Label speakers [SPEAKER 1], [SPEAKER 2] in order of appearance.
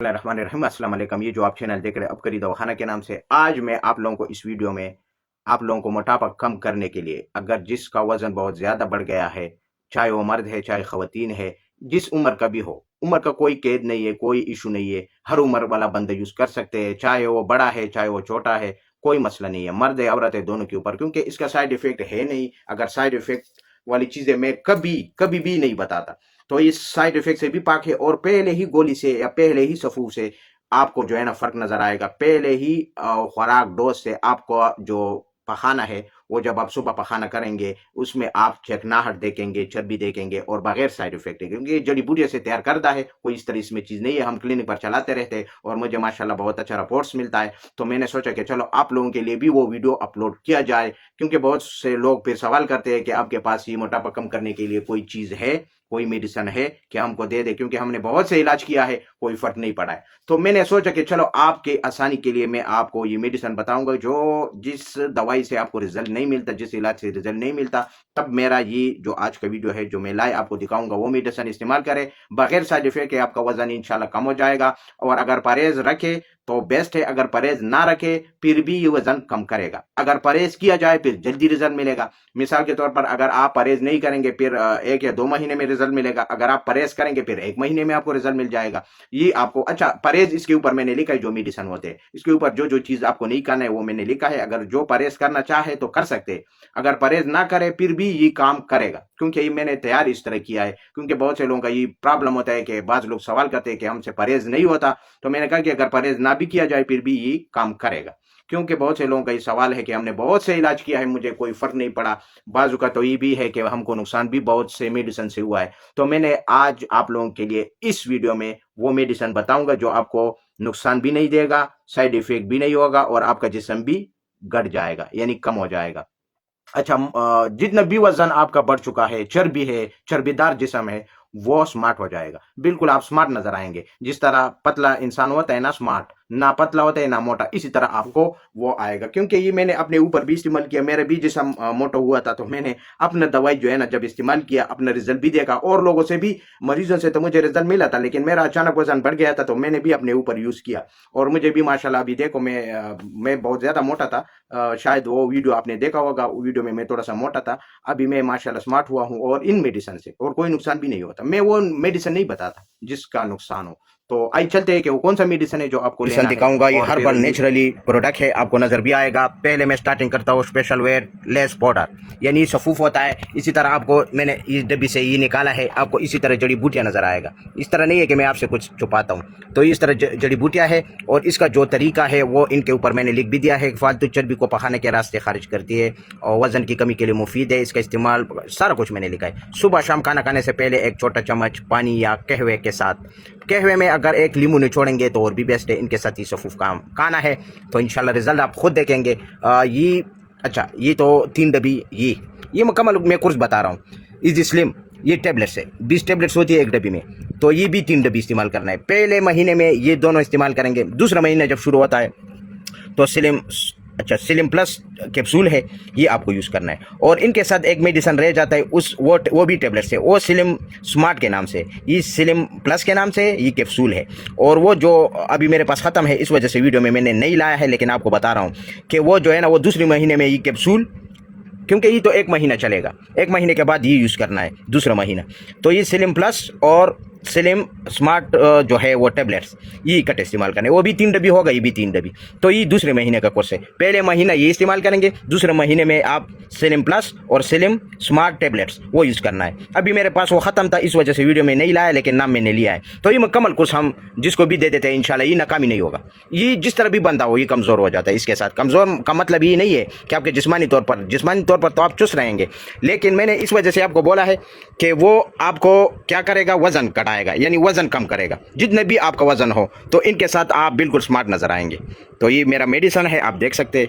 [SPEAKER 1] रहमान अस्सलाम वालेकुम। ये जो आप चैनल देख रहे हैं अबकरी दवाखाना के नाम से, आज मैं आप लोगों को इस वीडियो में आप लोगों को मोटापा कम करने के लिए, अगर जिसका वजन बहुत ज्यादा बढ़ गया है, चाहे वो मर्द है चाहे खवातीन है, जिस उम्र का भी हो, उम्र का कोई कैद नहीं है, कोई इशू नहीं है, हर उम्र वाला बंदा यूज कर सकते हैं, चाहे वो बड़ा है चाहे वो छोटा है, कोई मसला नहीं है, मर्द है औरत है दोनों के ऊपर, क्योंकि इसका साइड इफेक्ट है नहीं। अगर साइड इफेक्ट वाली चीजें मैं कभी कभी भी नहीं बताता, तो इस साइड इफेक्ट से भी पाक है। और पहले ही गोली से या पहले ही सफू से आपको जो है ना फर्क नजर आएगा। पहले ही खुराक डोज से आपको जो पखाना है, वो जब आप सुबह पखाना करेंगे उसमें आप चिकनाहट देखेंगे, चर्बी देखेंगे और बगैर साइड इफेक्ट है, क्योंकि ये जड़ी बूटियों से तैयार करदा है, कोई इस तरह इसमें चीज नहीं है। हम क्लिनिक पर चलाते रहते हैं और मुझे माशाल्लाह बहुत अच्छा रिपोर्ट्स मिलता है, तो मैंने सोचा कि चलो आप लोगों के लिए भी वो वीडियो अपलोड किया जाए, क्योंकि बहुत से लोग फिर सवाल करते हैं कि आपके पास ये मोटापा कम करने के लिए कोई चीज है, कोई मेडिसिन है कि हमको दे दे, क्योंकि हमने बहुत से इलाज किया है, कोई फर्क नहीं पड़ा है। तो मैंने सोचा कि चलो आपके आसानी के लिए मैं आपको ये मेडिसिन बताऊंगा, जो जिस दवाई से आपको रिजल्ट नहीं मिलता, जिस इलाज से रिजल्ट नहीं मिलता, तब मेरा ये जो आज का वीडियो है जो मैं लाए आपको दिखाऊंगा, वो मेडिसिन इस्तेमाल करें बगैर साइड इफेक्ट के, आपका वजन इंशाल्लाह कम हो जाएगा। और अगर परहेज रखे तो बेस्ट है, अगर परहेज ना रखे फिर भी ये वजन कम करेगा। अगर परहेज किया जाए फिर जल्दी रिजल्ट मिलेगा। मिसाल के तौर पर अगर आप परहेज नहीं करेंगे फिर 1 या 2 महीने में रिजल्ट मिलेगा, अगर आप परहेज करेंगे फिर 1 महीने में आपको रिजल्ट मिल जाएगा। ये आपको अच्छा परहेज इसके ऊपर मैंने लिखा है, जो मेडिसिन होते हैं इसके ऊपर जो जो चीज आपको नहीं करना है वो मैंने लिखा है। अगर जो परहेज करना चाहे तो कर सकते हैं, अगर परहेज ना करे फिर भी ये काम करेगा, क्योंकि ये मैंने तैयार इस तरह किया है। क्योंकि बहुत से लोगों का ये प्रॉब्लम होता है कि बाज लोग सवाल करते हैं कि हमसे परहेज नहीं होता, तो मैंने कहा कि अगर परहेज ना भी किया जाए फिर भी ये काम करेगा। क्योंकि बहुत से लोगों का ये सवाल है कि हमने बहुत से इलाज किया है, मुझे कोई फर्क नहीं पड़ा। बाजू का तो ये भी है कि हमको नुकसान भी बहुत से मेडिसिन से हुआ है। तो मैंने आज आप लोगों के लिए इस वीडियो में वो मेडिसिन बताऊंगा जो आपको नुकसान भी नहीं देगा, साइड इफेक्ट भी नहीं होगा और आपका जिस्म भी घट जाएगा, यानी कम हो जाएगा। अच्छा, जितना भी वजन आपका बढ़ चुका है, चर्बी है, चर्बीदार जिस्म है, वो स्मार्ट हो जाएगा। बिल्कुल आप स्मार्ट नजर आएंगे। जिस तरह पतला इंसान होता है ना स्मार्ट, ना पतला होता है ना मोटा, इसी तरह आपको वो आएगा। क्योंकि ये मैंने अपने ऊपर भी इस्तेमाल किया, मेरा भी जिस्म मोटा हुआ था, तो मैंने अपना दवाई जो है ना जब इस्तेमाल किया, अपना रिजल्ट भी देखा और लोगों से भी, मरीजों से तो मुझे रिजल्ट मिला था, लेकिन मेरा अचानक वजन बढ़ गया था, तो मैंने भी अपने ऊपर यूज किया और मुझे भी माशाल्लाह अभी देखो मैं बहुत ज्यादा मोटा था। शायद वो वीडियो आपने देखा होगा, वीडियो में मैं थोड़ा सा मोटा था, अभी मैं माशाल्लाह स्मार्ट हुआ हूँ और इन मेडिसिन से, और कोई नुकसान भी नहीं होता। मैं वो मेडिसिन नहीं बताता जिसका नुकसान हो। तो आई चलते हैं कि वो कौन सा मेडिसिन है जो आपको लेना है। दिखाऊंगा, ये हर्बल नेचुरली प्रोडक्ट है, आपको नजर भी आएगा। पहले मैं स्टार्टिंग करता हूँ स्पेशल वेयर लेस पाउडर, यानी सफूफ होता है। इसी तरह आपको मैंने इस डब्बी से ये निकाला है, आपको इसी तरह जड़ी बूटियां नजर आएगा। इस तरह नहीं है कि मैं आपसे कुछ छुपाता हूँ, तो इस तरह जड़ी बूटियां है और इसका जो तरीका है वो इनके ऊपर मैंने लिख भी दिया है। फालतू चर्बी को पखाने के रास्ते खारिज करती है और वजन की कमी के लिए मुफीद है। इसका इस्तेमाल सारा कुछ मैंने लिखा है। सुबह शाम खाना खाने से पहले 1 छोटा चम्मच पानी या कहवे के साथ, कहवे में अगर 1 लींबू निचोड़ेंगे तो और भी बेस्ट है। इनके साथ ही सफूफ काम खाना है, तो इंशाल्लाह रिजल्ट आप खुद देखेंगे। ये अच्छा, ये तो 3 डब्बी, ये मुकम्मल मैं कोर्स बता रहा हूँ। इजी स्लिम, ये टेबलेट्स है, 20 टेबलेट्स होती है 1 डब्बी में, तो ये भी 3 डब्बी इस्तेमाल करना है। पहले महीने में ये दोनों इस्तेमाल करेंगे, दूसरा महीना जब शुरू होता है तो स्लिम प्लस कैप्सूल है, ये आपको यूज़ करना है। और इनके साथ एक मेडिसिन रह जाता है, वो भी टेबलेट्स है, वो स्लिम स्मार्ट के नाम से, ये स्लिम प्लस के नाम से ये कैप्सूल है। और वो जो अभी मेरे पास ख़त्म है, इस वजह से वीडियो में मैंने नहीं लाया है, लेकिन आपको बता रहा हूँ कि वो जो है ना वो दूसरे महीने में ये कैप्सूल, क्योंकि ये तो 1 महीना चलेगा, 1 महीने के बाद ये यूज़ करना है दूसरा महीना। तो ये स्लिम प्लस और स्लिम स्मार्ट जो है वो टेबलेट्स, ये इकट्ठे इस्तेमाल करने, वो भी 3 डब्बी होगा, ये भी 3 डब्बी। तो ये दूसरे महीने का कोर्स है। पहले महीना ये इस्तेमाल करेंगे, दूसरे महीने में आप स्लिम प्लस और स्लिम स्मार्ट टेबलेट्स वो यूज़ करना है। अभी मेरे पास वो ख़त्म था, इस वजह से वीडियो में नहीं लाया, लेकिन नाम मैंने लिया है। तो ये मुकम्मल कोर्स हम जिसको भी दे देते हैं इंशाल्लाह ये नाकामी नहीं होगा। ये जिस तरह भी बंदा हो ये कमज़ोर हो जाता है। इसके साथ कमज़ोर का मतलब ये नहीं है कि आपके जिस्मानी तौर पर तो आप चुस्त रहेंगे, लेकिन मैंने इस वजह से आपको बोला है कि वो आपको क्या करेगा, वज़न घटाएगा, यानी वज़न कम करेगा। जितने भी आपका वज़न हो तो इनके साथ आप बिल्कुल स्मार्ट नज़र आएंगे। तो ये मेरा मेडिसिन है, आप देख सकते हैं।